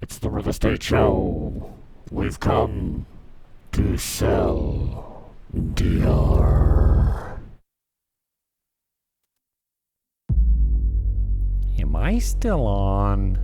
It's the Real Estate Show. We've come to sell DR. Am I still on?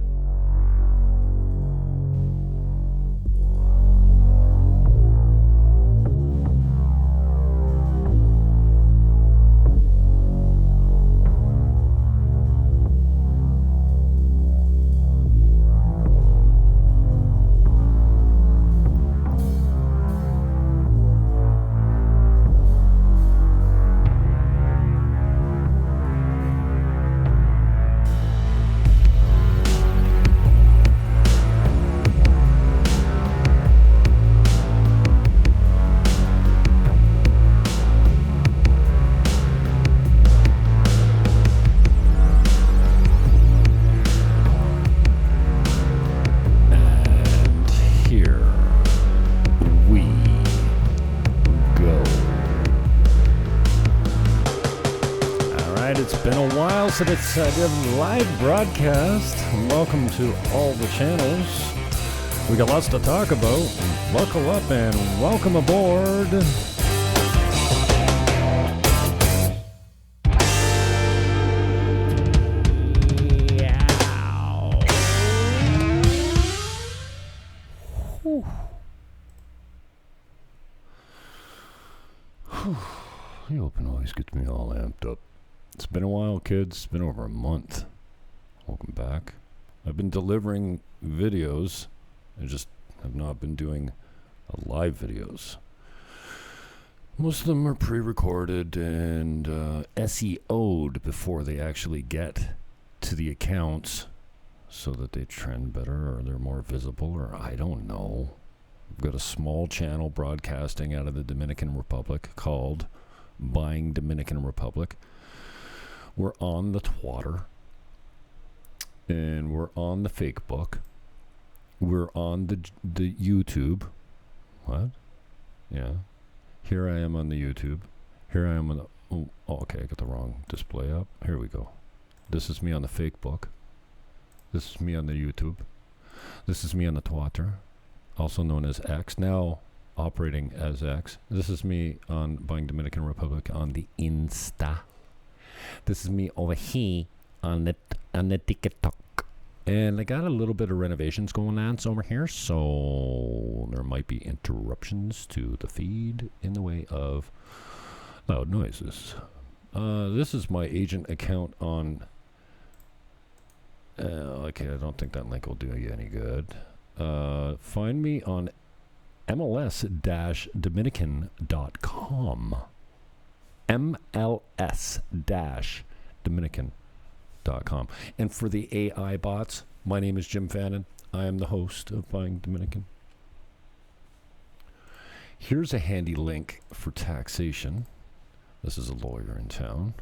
It's a live broadcast. Welcome to all the channels. We got lots to talk about. Buckle up and welcome aboard. The open always gets me all amped up. It's been a while, kids. It's been over a month. Welcome back. I've been delivering videos. I just have not been doing live videos. Most of them are pre-recorded and SEO'd before they actually get to the accounts so that they trend better or they're more visible, or I don't know. I've got a small channel broadcasting out of the Dominican Republic called Buying Dominican Republic. We're on the Twitter, and we're on the Facebook. We're on the YouTube. What? Yeah. Here I am on the YouTube. Here I am on the... Oh, okay, I got the wrong display up. Here we go. This is me on the Facebook. This is me on the YouTube. This is me on the Twitter, also known as X, now operating as X. This is me on Buying Dominican Republic on the Insta. This is me over here on the TikTok. And I got a little bit of renovations going on over here, so there might be interruptions to the feed in the way of loud noises. This is my agent account on... okay, I don't think that link will do you any good. Find me on MLS-Dominican.com. MLS-Dominican.com. And for the AI bots, my name is Jim Fannin. I am the host of Buying Dominican. Here's a handy link for taxation. This is a lawyer in town.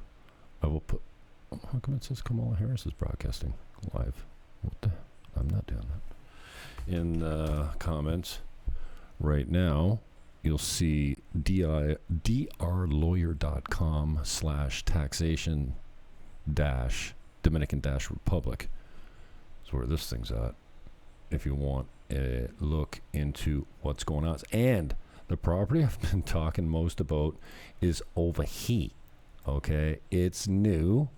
I will put... How come it says Kamala Harris is broadcasting live? What the... I'm not doing that. In the comments right now, you'll see drlawyer.com/taxation-Dominican-Republic. That's where this thing's at. If you want a look into what's going on. And the property I've been talking most about is over here. Okay? It's new.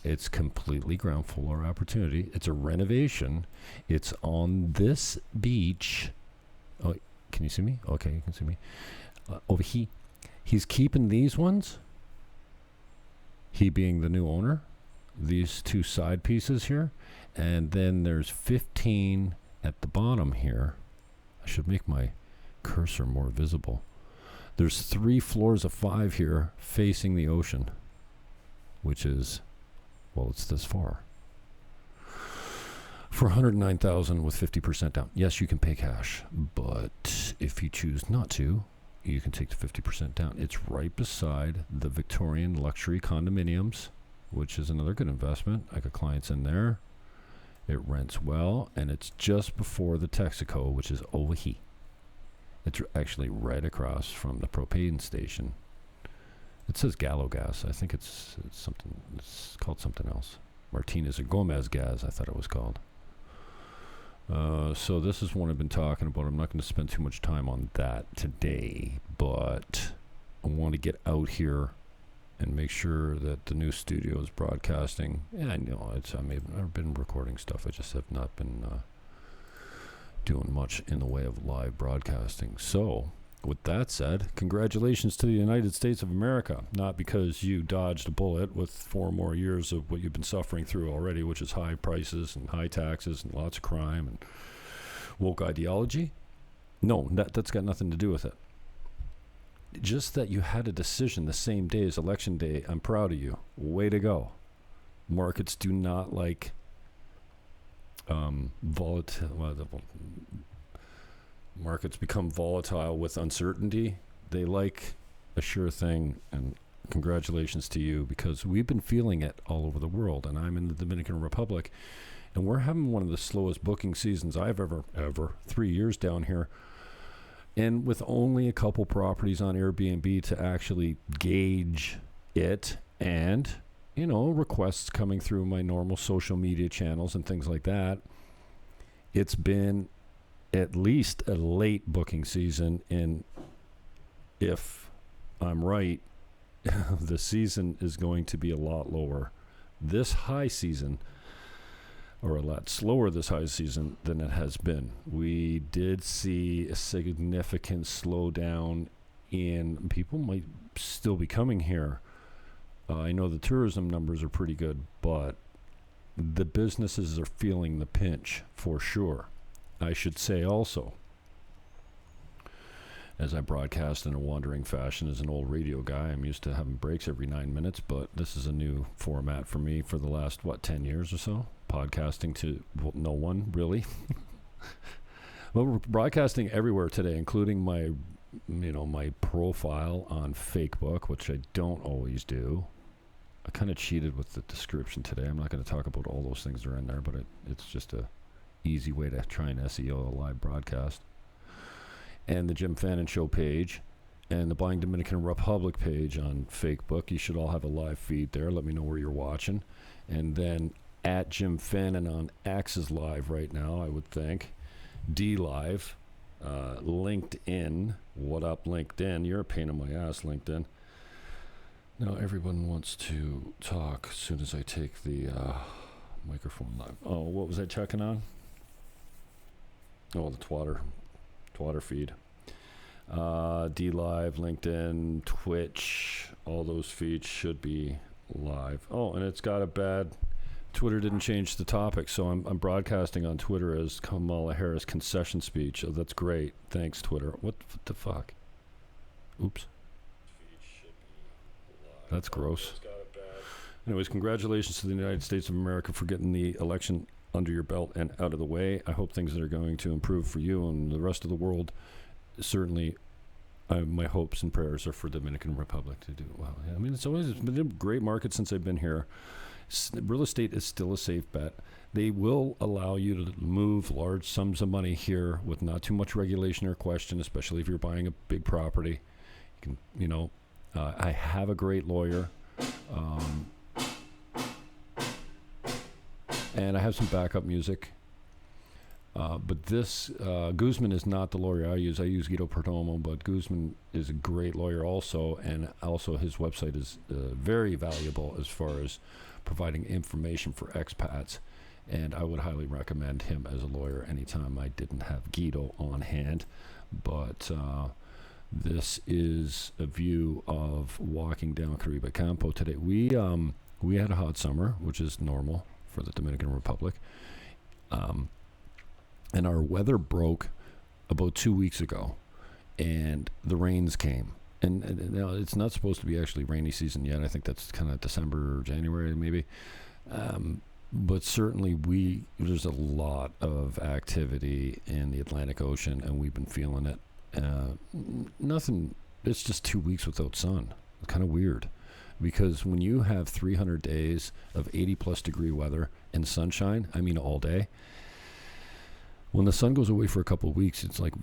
It's completely ground floor opportunity. It's a renovation. It's on this beach. Oh, can you see me? Okay, you can see me. Over here. He's keeping these ones. He being the new owner. These two side pieces here. And then there's 15 at the bottom here. I should make my cursor more visible. There's 3 floors of 5 here facing the ocean, which is... well, it's this far. For $109,000 with 50% down. Yes, you can pay cash, but if you choose not to, you can take the 50% down. It's right beside the Victorian luxury condominiums, which is another good investment. I got clients in there. It rents well, and it's just before the Texaco, which is over here. It's actually right across from the propane station. It says Gallo Gas. I think it's something. It's called something else. Martinez or Gomez Gas, I thought it was called. So this is one I've been talking about. I'm not going to spend too much time on that today, but I want to get out here and make sure that the new studio is broadcasting. Yeah, I know I've been recording stuff. I just have not been doing much in the way of live broadcasting. So, with that said, congratulations to the United States of America. Not because you dodged a bullet with 4 more years of what you've been suffering through already, which is high prices and high taxes and lots of crime and woke ideology. No, that's got nothing to do with it. Just that you had a decision the same day as Election Day. I'm proud of you. Way to go. Markets do not like markets become volatile with uncertainty. They like a sure thing, and congratulations to you, because we've been feeling it all over the world, and I'm in the Dominican Republic, and we're having one of the slowest booking seasons I've ever 3 years down here, and with only a couple properties on Airbnb to actually gauge it, and requests coming through my normal social media channels and things like that. It's been at least a late booking season, and if I'm right, the season is going to be a lot lower this high season, or a lot slower this high season than it has been. We did see a significant slowdown in people might still be coming here. I know the tourism numbers are pretty good, but the businesses are feeling the pinch for sure. I should say also, as I broadcast in a wandering fashion as an old radio guy, I'm used to having breaks every 9 minutes, but this is a new format for me for the last, 10 years or so? Podcasting to no one, really. Well, we're broadcasting everywhere today, including my profile on Facebook, which I don't always do. I kind of cheated with the description today. I'm not going to talk about all those things that are in there, but it's just a easy way to try and SEO a live broadcast. And the Jim Fannin Show page, and the Blind Dominican Republic page on Facebook. You should all have a live feed there. Let me know where you're watching. And then at Jim Fannin on X is live right now, I would think. D Live. LinkedIn. What up, LinkedIn? You're a pain in my ass, LinkedIn. Now everyone wants to talk as soon as I take the microphone live. Oh, what was I checking on? Oh, the Twatter feed. D Live, LinkedIn, Twitch, all those feeds should be live. Oh, and it's got a bad... Twitter didn't change the topic, so I'm broadcasting on Twitter as Kamala Harris concession speech. Oh, that's great. Thanks, Twitter. What the fuck? Oops. That's gross. Anyways, congratulations to the United States of America for getting the election under your belt and out of the way. I hope things are going to improve for you and the rest of the world. Certainly, my hopes and prayers are for Dominican Republic to do well. Yeah, I mean, it's been a great market since I've been here. Real estate is still a safe bet. They will allow you to move large sums of money here with not too much regulation or question, especially if you're buying a big property. You can, I have a great lawyer, and I have some backup music. But this, Guzman is not the lawyer I use. I use Guido Perdomo, but Guzman is a great lawyer also, and also his website is very valuable as far as providing information for expats, and I would highly recommend him as a lawyer anytime I didn't have Guido on hand. But this is a view of walking down Caribe Campo today. We had a hot summer, which is normal for the Dominican Republic. And our weather broke about 2 weeks ago, and the rains came. And now it's not supposed to be actually rainy season yet. I think that's kind of December or January maybe. But certainly there's a lot of activity in the Atlantic Ocean, and we've been feeling it. It's just 2 weeks without sun. It's kind of weird, because when you have 300 days of 80 plus degree weather and sunshine, I mean all day, when the sun goes away for a couple of weeks, it's like,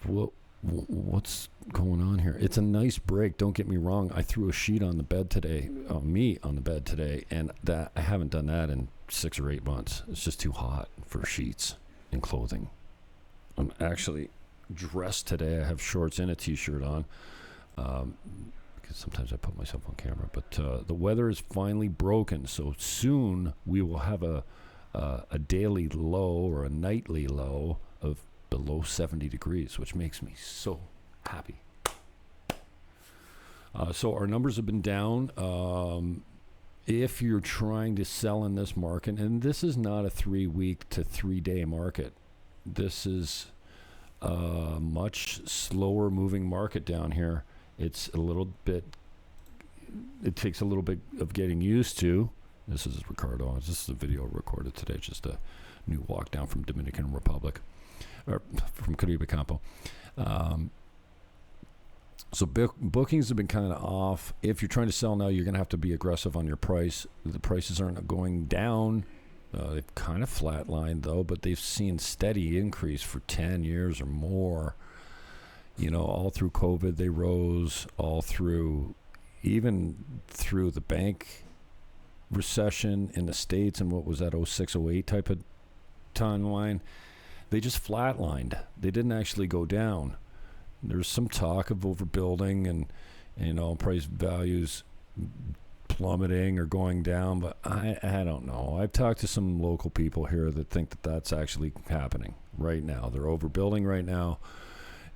what's going on here? It's a nice break, don't get me wrong. I threw a sheet on the bed today, me on the bed today, and I haven't done that in 6 or 8 months. It's just too hot for sheets and clothing. I'm actually dressed today. I have shorts and a t-shirt on. Because sometimes I put myself on camera. But the weather is finally broken. So soon we will have a daily low or a nightly low of below 70 degrees, which makes me so happy. So our numbers have been down. If you're trying to sell in this market, and this is not a 3-week to 3-day market, this is a much slower moving market down here. It's a little bit, it takes a little bit of getting used to. This is Ricardo. This is a video recorded today, just a new walk down from Dominican Republic, or from Caribe Campo. So bookings have been kind of off. If you're trying to sell now, you're going to have to be aggressive on your price. The prices aren't going down. They've kind of flatlined, though, but they've seen steady increase for 10 years or more. You know, all through COVID, they rose, all through, even through the bank recession in the States and what was that, 06, 08 type of timeline. They just flatlined. They didn't actually go down. There's some talk of overbuilding and, you know, price values plummeting or going down, but I don't know. I've talked to some local people here that think that that's actually happening right now. They're overbuilding right now.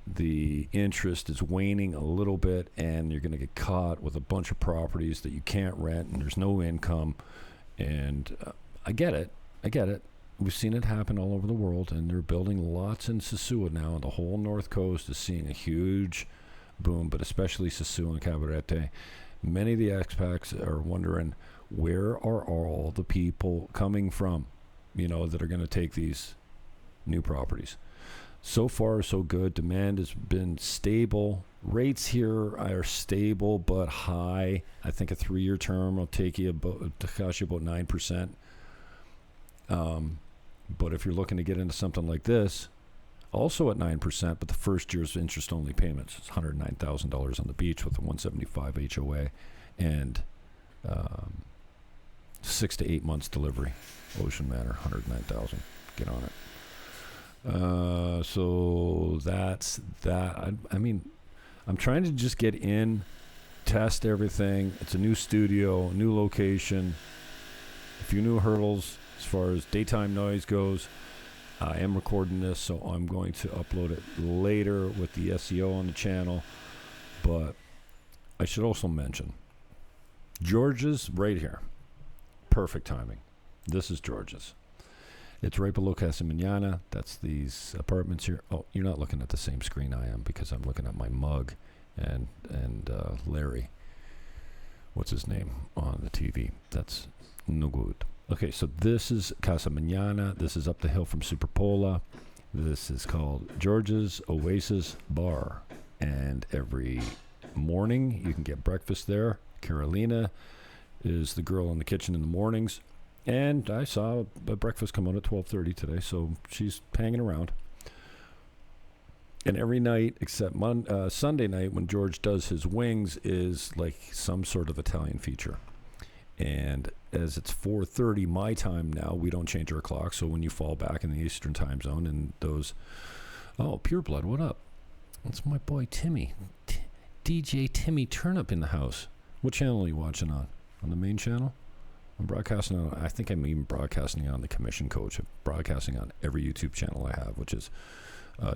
The interest is waning a little bit, and you're going to get caught with a bunch of properties that you can't rent, and there's no income. And I get it. We've seen it happen all over the world, and they're building lots in Sosua now. The whole North Coast is seeing a huge boom, but especially Sosua and Cabarete. Many of the expats are wondering, where are all the people coming from, you know, that are going to take these new properties? So far, so good. Demand has been stable. Rates here are stable but high. I think a 3-year term will cost you about 9%. But if you're looking to get into something like this, also at 9%, but the first year's interest-only payments, it's $109,000 on the beach with a 175 HOA and 6 to 8 months delivery. Ocean Manor, $109,000. Get on it. So that's that. I mean, I'm trying to just get in, test everything. It's a new studio, new location, a few new hurdles as far as daytime noise goes. I am recording this, so I'm going to upload it later with the SEO on the channel. But I should also mention, George's right here. Perfect timing. This is George's. It's right below Casa Manana. That's these apartments here. Oh, you're not looking at the same screen I am because I'm looking at my mug and Larry, what's his name, on the TV. That's no good. Okay, so this is Casa Manana. This is up the hill from Superpola. This is called George's Oasis Bar. And every morning you can get breakfast there. Carolina is the girl in the kitchen in the mornings. And I saw a breakfast come out at 12:30 today, so she's hanging around. And every night except Sunday night when George does his wings is like some sort of Italian feature. And as it's 4:30 my time now, we don't change our clock. So when you fall back in the Eastern time zone and those, Pure Blood, what up? That's my boy Timmy, DJ Timmy Turnip in the house. What channel are you watching on? On the main channel? I'm broadcasting on, I think I'm even broadcasting on the Commission Coach. I'm broadcasting on every YouTube channel I have, which is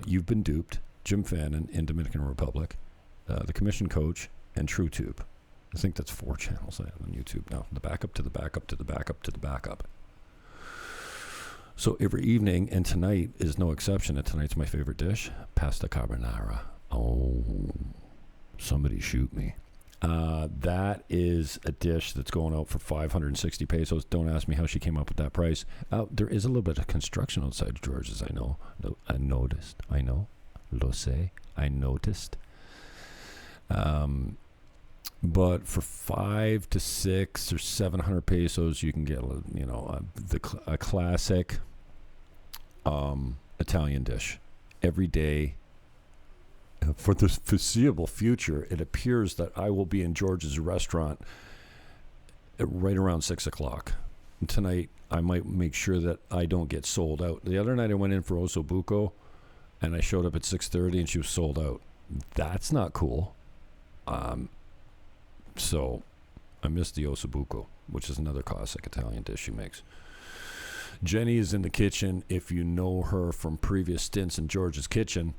You've Been Duped, Jim Fannin in Dominican Republic, the Commission Coach, and TrueTube. I think that's 4 channels I have on YouTube now. The backup to the backup to the backup to the backup. So every evening, and tonight is no exception, and tonight's my favorite dish, pasta carbonara. Oh, somebody shoot me. That is a dish that's going out for 560 pesos. Don't ask me how she came up with that price. There is a little bit of construction outside George's, I know. I noticed. I know. Lo sé. I noticed. But for 500 to 600 or 700 pesos, you can get, a classic Italian dish every day. For the foreseeable future, it appears that I will be in George's restaurant right around 6 o'clock. And tonight, I might make sure that I don't get sold out. The other night, I went in for Osso Buco, and I showed up at 6:30 and she was sold out. That's not cool. So I missed the ossobuco, which is another classic Italian dish she makes. Jenny is in the kitchen. If you know her from previous stints in George's Kitchen,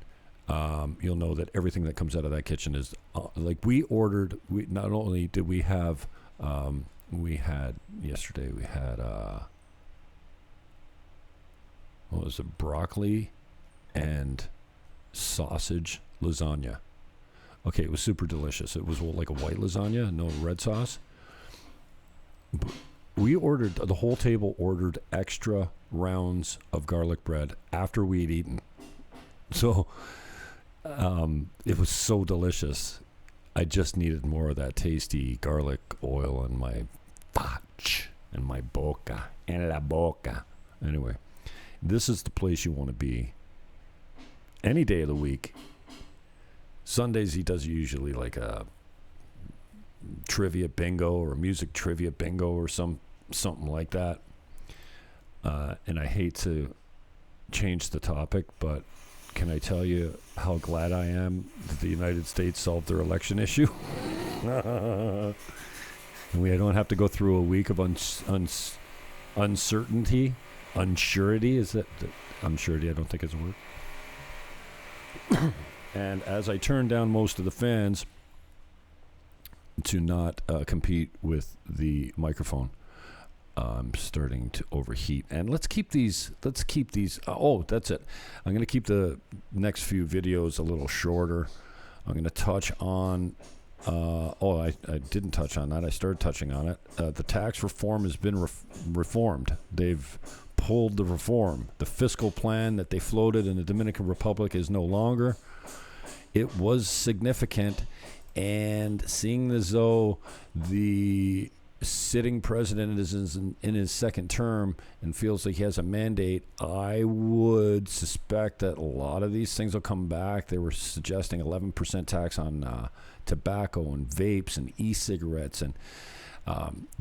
you'll know that everything that comes out of that kitchen is like we ordered. We not only did we have, we had yesterday. We had what was it? Broccoli and sausage lasagna. Okay, it was super delicious. It was like a white lasagna, no red sauce. We ordered, the whole table ordered extra rounds of garlic bread after we had eaten. So it was so delicious. I just needed more of that tasty garlic oil in my fach, in my boca, en la boca. Anyway, this is the place you want to be any day of the week. Sundays he does usually like a trivia bingo or music trivia bingo or something like that. And I hate to change the topic, but can I tell you how glad I am that the United States solved their election issue? And we don't have to go through a week of uncertainty. Unsurety, is that unsurety? I don't think it's a word. And as I turn down most of the fans to not compete with the microphone, I'm starting to overheat. And let's keep these. Oh, that's it. I'm going to keep the next few videos a little shorter. I'm going to touch on. I didn't touch on that. I started touching on it. The tax reform has been reformed. They've pulled the reform. The fiscal plan that they floated in the Dominican Republic is no longer. It was significant, and seeing as though the sitting president is in his second term and feels like he has a mandate, I would suspect that a lot of these things will come back. They were suggesting 11% tax on tobacco and vapes and e-cigarettes and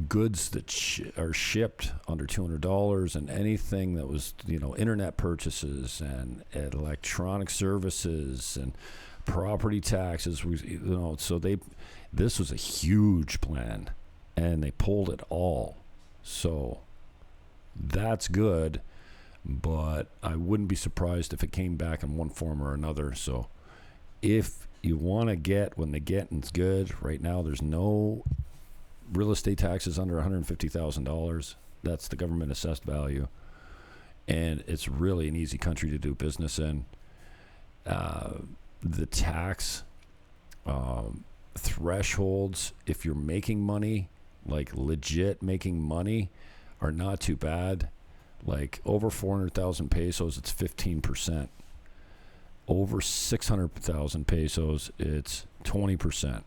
goods that are shipped under $200, and anything that was, internet purchases and electronic services and property taxes. So this was a huge plan, and they pulled it all. So that's good, but I wouldn't be surprised if it came back in one form or another. So if you want to get when the getting's good, right now there's no real estate taxes under $150,000. That's the government assessed value, and it's really an easy country to do business in. The tax thresholds, if you're making money, like legit making money, are not too bad. Like over 400,000 pesos, it's 15%. Over 600,000 pesos, it's 20%.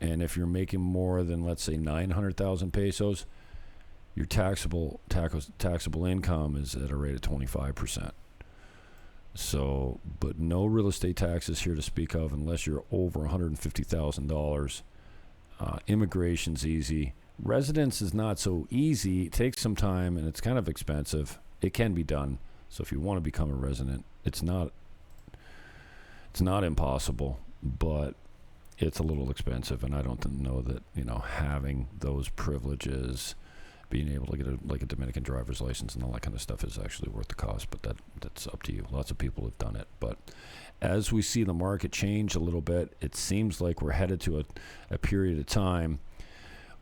And if you're making more than, let's say, 900,000 pesos, your taxable income is at a rate of 25%. So, but no real estate taxes here to speak of unless you're over $150,000. Immigration's easy. Residence is not so easy. It takes some time, and it's kind of expensive. It can be done. So if you want to become a resident, it's not impossible, but it's a little expensive, and I don't know that, having those privileges, being able to get a Dominican driver's license and all that kind of stuff is actually worth the cost, but that's up to you. Lots of people have done it. But as we see the market change a little bit, it seems like we're headed to a period of time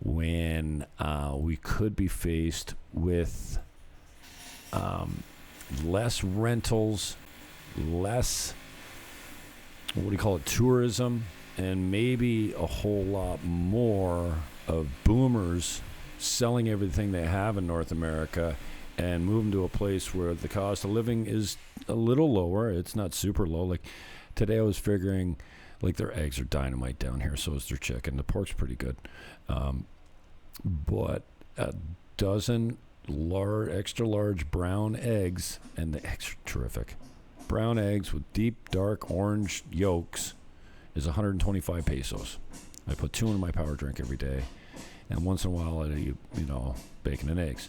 when we could be faced with less rentals, less, tourism, and maybe a whole lot more of boomers selling everything they have in North America and moving to a place where the cost of living is a little lower. It's not super low. Like today I was figuring, like, their eggs are dynamite down here, so is their chicken. The pork's pretty good. But a dozen extra large brown eggs, and the eggs are terrific. Brown eggs with deep, dark orange yolks is 125 pesos. I put 2 in my power drink every day, and once in a while I eat, bacon and eggs.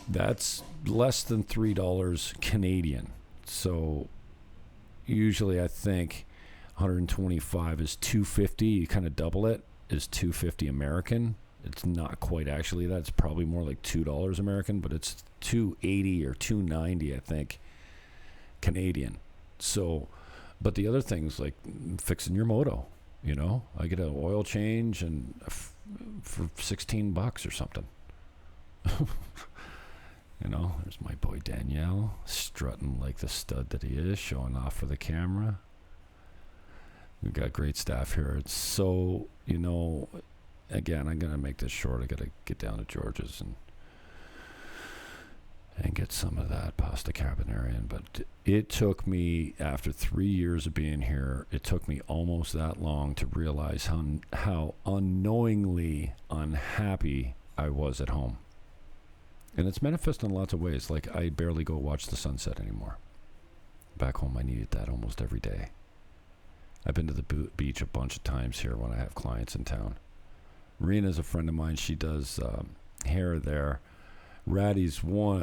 That's less than $3 Canadian. So usually I think 125 is 250. You kind of double it is 250 American. It's not quite actually that. It's probably more like $2 American, but it's 280 or 290, I think, Canadian. So, but the other things like fixing your moto, you know, I get an oil change and for $16 or something. You know, there's my boy Danielle strutting like the stud that he is, showing off for the camera. We've got great staff here. It's so, you know, again, I'm going to make this short. I got to get down to George's and get some of that pasta carbonara in. But it took me, after 3 years of being here, it took me almost that long to realize how unknowingly unhappy I was at home. And it's manifest in lots of ways. Like, I barely go watch the sunset anymore. Back home, I needed that almost every day. I've been to the beach a bunch of times here when I have clients in town. Rena's a friend of mine. She does hair there. Ratty's one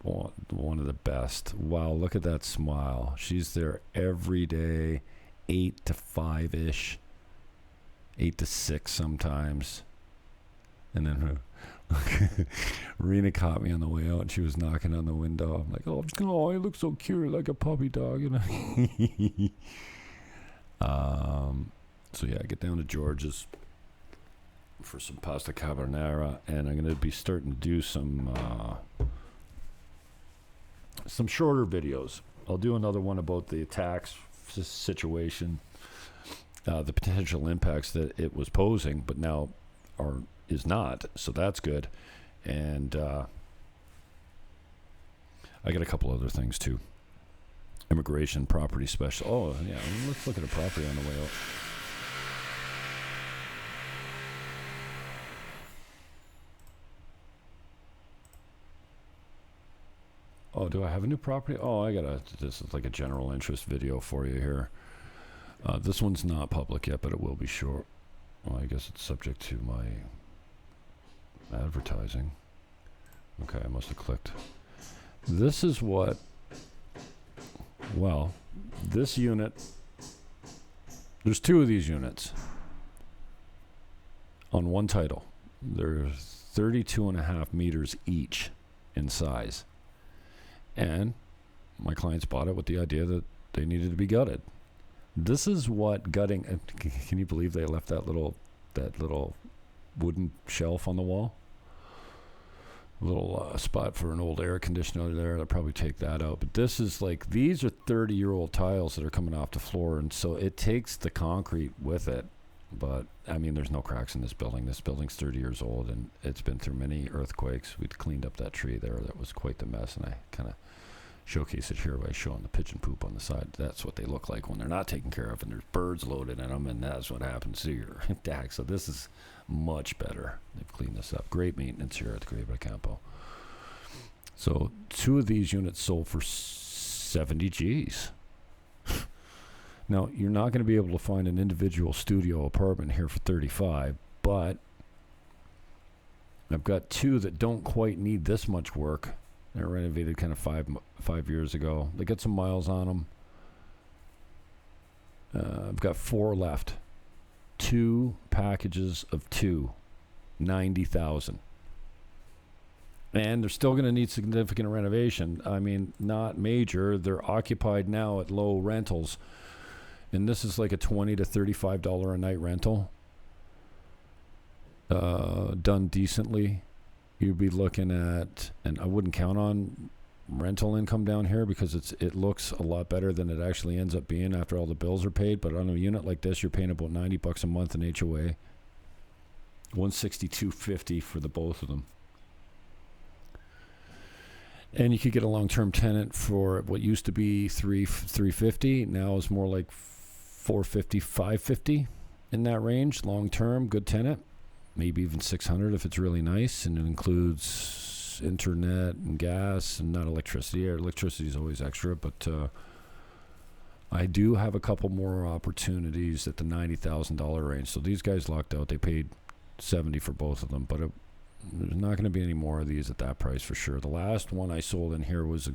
of the best. Wow, look at that smile. She's there every day, 8 to 5-ish, 8 to 6 sometimes. And then Rena caught me on the way out, and she was knocking on the window. I'm like, oh, you look so cute, like a puppy dog, you know. So yeah, I get down to George's for some pasta carbonara, and I'm going to be starting to do some shorter videos. I'll do another one about the tax situation, the potential impacts that it was posing, but now is not, so that's good. And I got a couple other things too. Immigration, property special. Oh yeah, let's look at a property on the way out. Oh, do I have a new property? Oh, this is like a general interest video for you here. This one's not public yet, but it will be short. Well, I guess it's subject to my advertising. Okay, I must have clicked. This is what, well, this unit, there's 2 of these units on one title. They're 32.5 meters each in size. And my clients bought it with the idea that they needed to be gutted. This is what gutting, can you believe they left that little wooden shelf on the wall? A little spot for an old air conditioner there. They'll probably take that out. But this is like, these are 30-year-old tiles that are coming off the floor, and so it takes the concrete with it. But, I mean, there's no cracks in this building. This building's 30 years old, and it's been through many earthquakes. We'd cleaned up that tree there. That was quite the mess, and I kind of showcase it here by showing the pigeon poop on the side. That's what they look like when they're not taken care of, and there's birds loaded in them, and that's what happens to your deck. So this is much better. They've cleaned this up. Great maintenance here at the Great Bay Campo. So 2 of these units sold for 70 G's. Now, you're not going to be able to find an individual studio apartment here for 35, but I've got 2 that don't quite need this much work. They're renovated kind of five years ago. They got some miles on them. I've got 4 left. 2 packages of 2, 90,000. And they're still going to need significant renovation. I mean, not major. They're occupied now at low rentals. And this is like a $20 to $35 a night rental. Done decently. You'd be looking at, and I wouldn't count on rental income down here because it looks a lot better than it actually ends up being after all the bills are paid. But on a unit like this, you're paying about $90 a month in HOA. $162.50 for the both of them. And you could get a long-term tenant for what used to be $350. Now is more like $450, $550 in that range. Long-term, good tenant. Maybe even $600 if it's really nice, and it includes internet and gas and not electricity. Electricity is always extra, but I do have a couple more opportunities at the $90,000 range. So these guys locked out. They paid $70 for both of them, but there's not going to be any more of these at that price for sure. The last one I sold in here was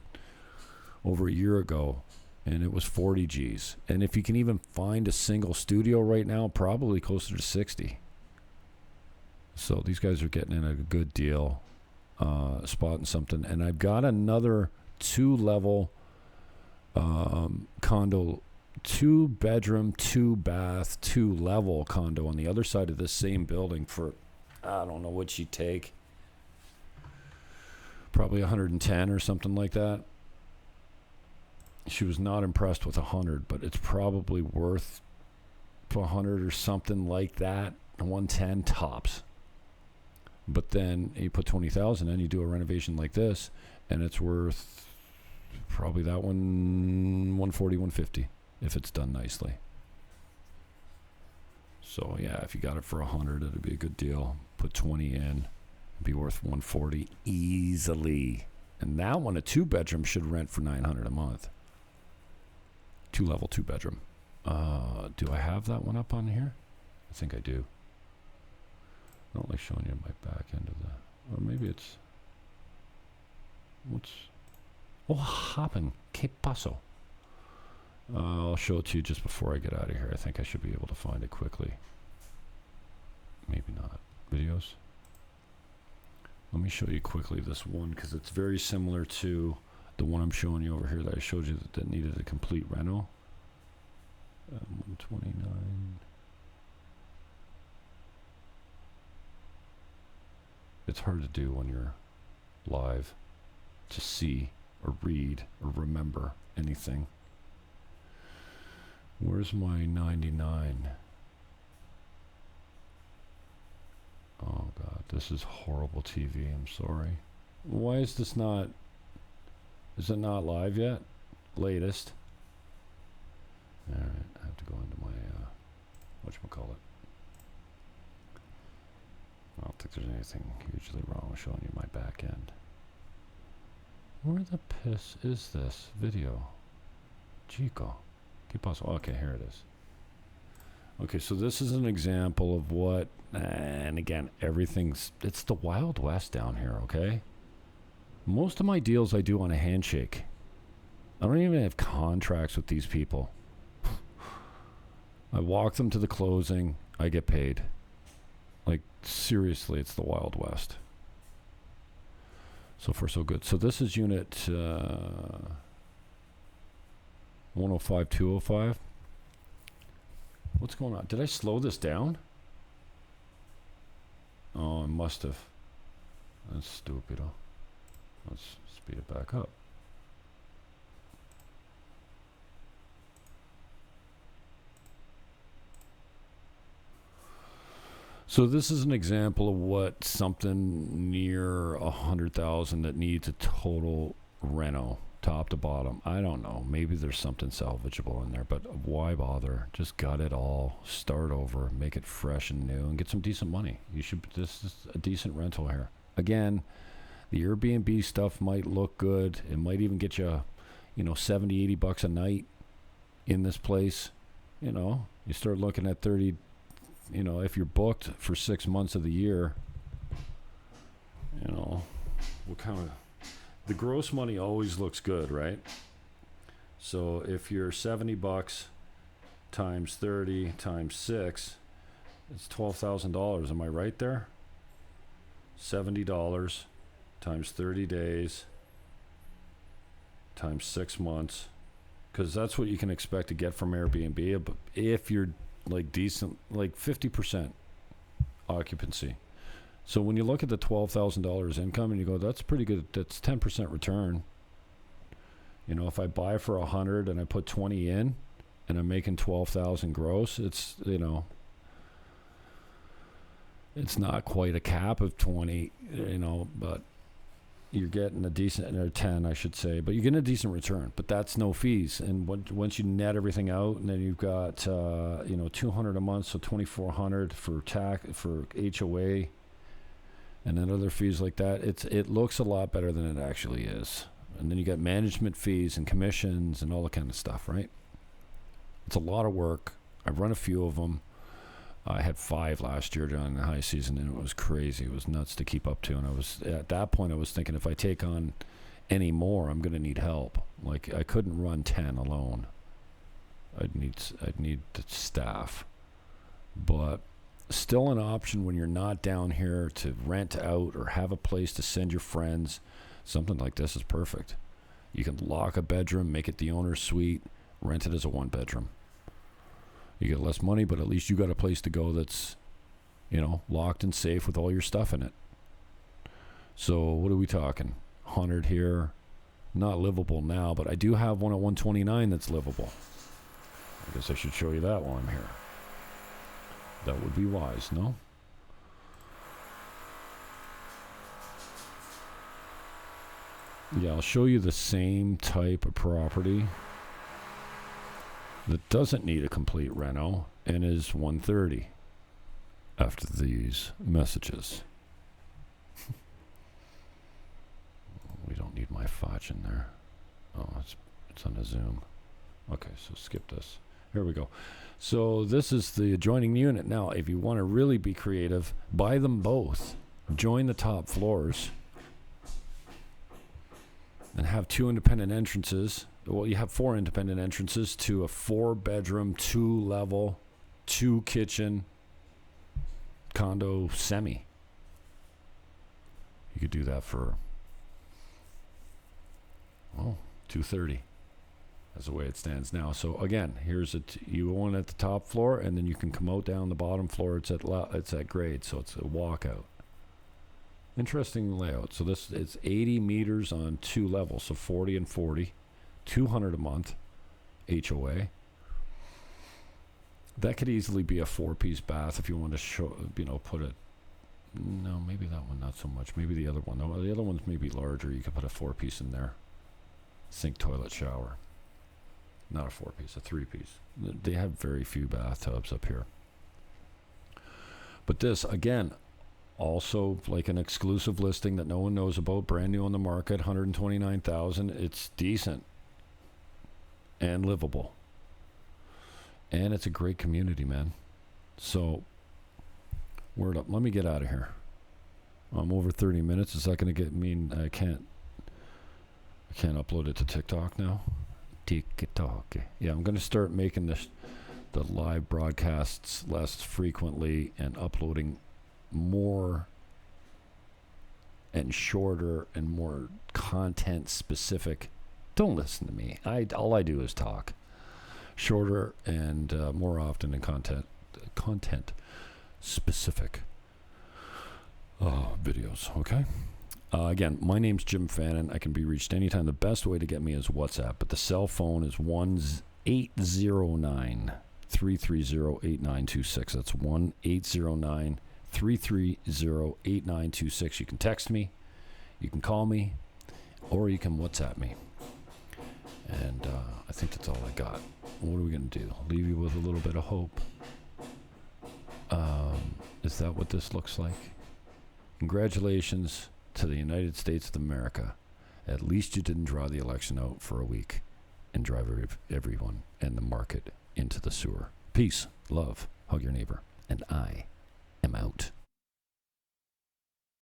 over a year ago, and it was 40 G's. And if you can even find a single studio right now, probably closer to 60. So these guys are getting in a good deal, spotting something. And I've got another 2-level condo, 2-bedroom, 2-bath, 2-level condo on the other side of this same building for, I don't know what she'd take, probably 110 or something like that. She was not impressed with 100, but it's probably worth 100 or something like that, 110 tops. But then you put 20,000 in, you do a renovation like this, and it's worth probably that one 140, 150 if it's done nicely. So yeah, if you got it for 100, it'd be a good deal. Put 20 in, it'd be worth 140 easily. And that one, a 2-bedroom, should rent for $900 a month. 2-level, 2-bedroom. Do I have that one up on here? I think I do. I don't like showing you my back end of the, or maybe it's, hopping, que paso? I'll show it to you just before I get out of here. I think I should be able to find it quickly. Maybe not. Videos. Let me show you quickly this one, because it's very similar to the one I'm showing you over here that I showed you that needed a complete reno. 129. It's hard to do when you're live to see or read or remember anything. Where's my 99? Oh God, this is horrible TV. I'm sorry. Why is this not? Is it not live yet? Latest. All right, I have to go into my whatchamacallit. I don't think there's anything hugely wrong with showing you my back end. Where the piss is this video? Chico. ¿Qué pasó? Okay, here it is. Okay, so this is an example of what, and again, it's the Wild West down here, okay? Most of my deals I do on a handshake. I don't even have contracts with these people. I walk them to the closing, I get paid. Like, seriously, it's the Wild West. So far, so good. So this is unit 105, 205. What's going on? Did I slow this down? Oh, I must have. That's stupid. Let's speed it back up. So this is an example of what something near 100,000 that needs a total reno, top to bottom. I don't know. Maybe there's something salvageable in there, but why bother? Just gut it all, start over, make it fresh and new, and get some decent money. This is a decent rental here. Again, the Airbnb stuff might look good. It might even get you, 70, 80 bucks a night in this place. You start looking at 30. If you're booked for 6 months of the year, what kind of, the gross money always looks good, right? So if you're 70 bucks times 30 times 6, it's $12,000. Am I right there? $70 times 30 days times 6 months, because that's what you can expect to get from Airbnb. But if you're like decent, like 50% occupancy. So when you look at the $12,000 income and you go, that's pretty good. That's 10% return. If I buy for 100 and I put 20 in and I'm making 12,000 gross, it's, it's not quite a cap of 20, but you're getting a decent, or 10, I should say, but you're getting a decent return, but that's no fees. And once you net everything out, and then you've got, $200 a month, so $2,400 for tax, for HOA, and then other fees like that. It looks a lot better than it actually is. And then you got management fees and commissions and all that kind of stuff, right? It's a lot of work. I've run a few of them. I had 5 last year during the high season, and it was crazy. It was nuts to keep up to. And at that point, I was thinking, if I take on anymore, I'm going to need help. Like, I couldn't run 10 alone. I'd need the staff. But still an option when you're not down here to rent out or have a place to send your friends. Something like this is perfect. You can lock a bedroom, make it the owner's suite, rent it as a 1-bedroom. You get less money, but at least you got a place to go that's, locked and safe with all your stuff in it. So what are we talking? 100 here. Not livable now, but I do have one at 129 that's livable. I guess I should show you that while I'm here. That would be wise, no? Yeah, I'll show you the same type of property that doesn't need a complete reno and is 130 after these messages. We don't need my fotch in there. Oh, it's on a Zoom. Okay, so skip this. Here we go. So this is the adjoining unit. Now, if you want to really be creative, buy them both. Join the top floors. And have 2 independent entrances. Well, you have 4 independent entrances to a 4-bedroom, 2-level, 2-kitchen condo semi. You could do that for, $230. That's the way it stands now. So again, here's you own at the top floor, and then you can come out down the bottom floor. It's at grade, so it's a walkout. Interesting layout. So it's 80 meters on 2 levels, so 40 and 40, $200 a month, HOA. That could easily be a 4-piece bath if you want to put it. No, maybe that one not so much. Maybe the other one. No, the other one's maybe larger. You could put a 4-piece in there. Sink, toilet, shower. Not a 4-piece, a 3-piece. They have very few bathtubs up here. But this, again, also like an exclusive listing that no one knows about, brand new on the market, $129,000. It's decent and livable. And it's a great community, man. So, word up. Let me get out of here. I'm over 30 minutes. Is that going to mean I can't upload it to TikTok now? TikTok. Yeah, I'm going to start making the live broadcasts less frequently and uploading more and shorter and more content specific. Don't listen to me. All I do is talk. Shorter and more often in content specific videos. Okay. Again, my name's Jim Fannin. I can be reached anytime. The best way to get me is WhatsApp, but the cell phone is 1-809-330-8926. That's 1-809-330-8926. You can text me, you can call me, or you can WhatsApp me. And I think that's all I got. What are we going to do? Leave you with a little bit of hope. Is that what this looks like? Congratulations to the United States of America. At least you didn't draw the election out for a week and drive everyone and the market into the sewer. Peace, love, hug your neighbor, and I am out.